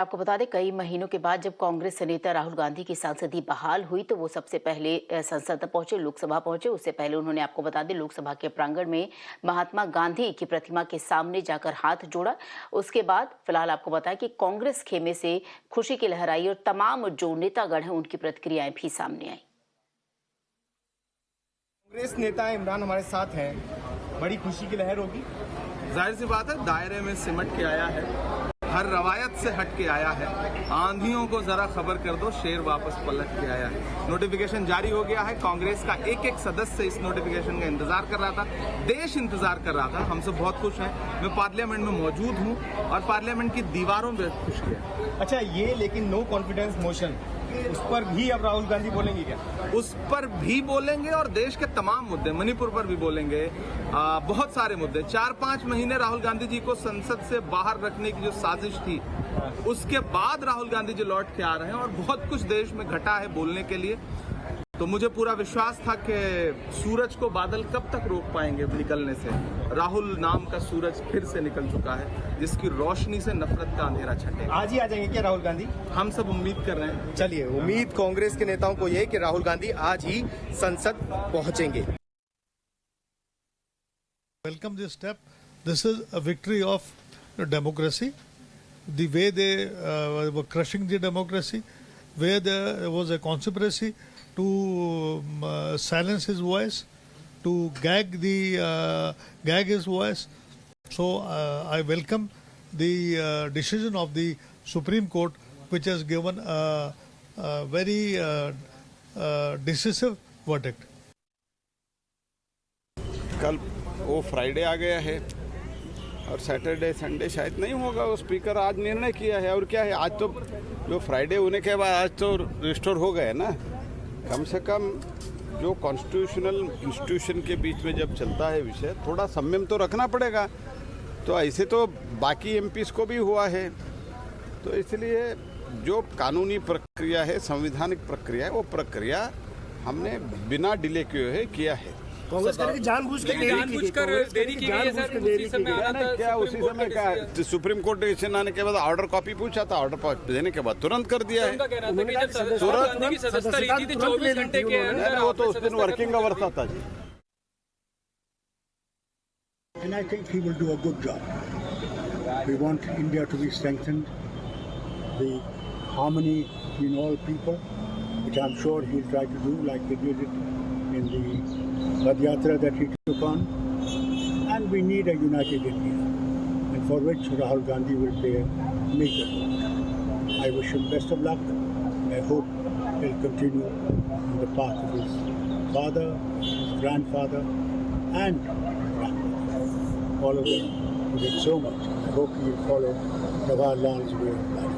आपको बता दें, कई महीनों के बाद जब कांग्रेस नेता राहुल गांधी की सांसदी बहाल हुई तो वो सबसे पहले संसद पहुंचे, लोकसभा पहुंचे। उससे पहले उन्होंने, आपको बता दें, लोकसभा के प्रांगण में महात्मा गांधी की प्रतिमा के सामने जाकर हाथ जोड़ा। उसके बाद फिलहाल आपको बताया कि कांग्रेस खेमे से खुशी की लहर आई और तमाम जो नेतागण हैं उनकी प्रतिक्रियाएं भी सामने आई। कांग्रेस नेता इमरान हमारे साथ हैं, बड़ी खुशी की लहर होगी। जाहिर सी बात है, दायरे में सिमट के आया है, हर रवायत से हट के आया है। आंधियों को जरा खबर कर दो, शेर वापस पलट के आया है। नोटिफिकेशन जारी हो गया है। कांग्रेस का एक एक सदस्य इस नोटिफिकेशन का इंतजार कर रहा था, देश इंतजार कर रहा था। हम सब बहुत खुश हैं। मैं पार्लियामेंट में मौजूद हूं और पार्लियामेंट की दीवारों में खुश किया। अच्छा, ये लेकिन नो कॉन्फिडेंस मोशन, उस पर भी अब राहुल गांधी बोलेंगे क्या? उस पर भी बोलेंगे और देश के तमाम मुद्दे, मणिपुर पर भी बोलेंगे। बहुत सारे मुद्दे। 4-5 महीने राहुल गांधी जी को संसद से बाहर रखने की जो साजिश थी, उसके बाद राहुल गांधी जी लौट के आ रहे हैं और बहुत कुछ देश में घटा है बोलने के लिए। तो मुझे पूरा विश्वास था कि सूरज को बादल कब तक रोक पाएंगे निकलने से। राहुल नाम का सूरज फिर से निकल चुका है, जिसकी रोशनी से नफरत का अंधेरा छटेगा। आज ही आ जाएंगे क्या राहुल गांधी? हम सब उम्मीद कर रहे हैं। चलिए, उम्मीद कांग्रेस के नेताओं को यह कि राहुल गांधी आज ही संसद पहुंचेंगे। Welcome this step. This is a victory of democracy. The way they were crushing the democracy, where there was a conspiracy to silence his voice, to gag his voice. So I welcome the decision of the Supreme Court, which has given a very decisive verdict. कल वो Friday आ गया है और Saturday Sunday शायद नहीं होगा। वो speaker आज निर्णय किया है। और क्या है, आज तो जो फ्राइडे होने के बाद आज तो रिस्टोर हो गए ना। कम से कम जो कॉन्स्टिट्यूशनल इंस्टीट्यूशन के बीच में जब चलता है विषय, थोड़ा संयम तो रखना पड़ेगा। तो ऐसे तो बाकी एमपीज़ को भी हुआ है। तो इसलिए जो कानूनी प्रक्रिया है, संवैधानिक प्रक्रिया है, वो प्रक्रिया हमने बिना डिले किया है। जानबूझकर देरी की गई है सर। उसी समय आना था, क्या उसी समय क्या सुप्रीम कोर्ट डिसीजन आने के बाद ऑर्डर कॉपी पूछा था, ऑर्डर देने के बाद तुरंत कर दिया है। सदस्यता रही थी 24 घंटे के अंदर। वो तो उस दिन वर्किंग आवर्स था जी। And I think he will do a good job. We want India to be strengthened, the harmony between all people, which I'm sure he'll try to do like they did it in the Rath Yatra that he took on. And we need a united India, and for which Rahul Gandhi will play a major role. I wish him best of luck. I hope he'll continue on the path of his father, his grandfather, and grandmother. All of them who did so much. I hope he will follow Jawaharlal's way of life.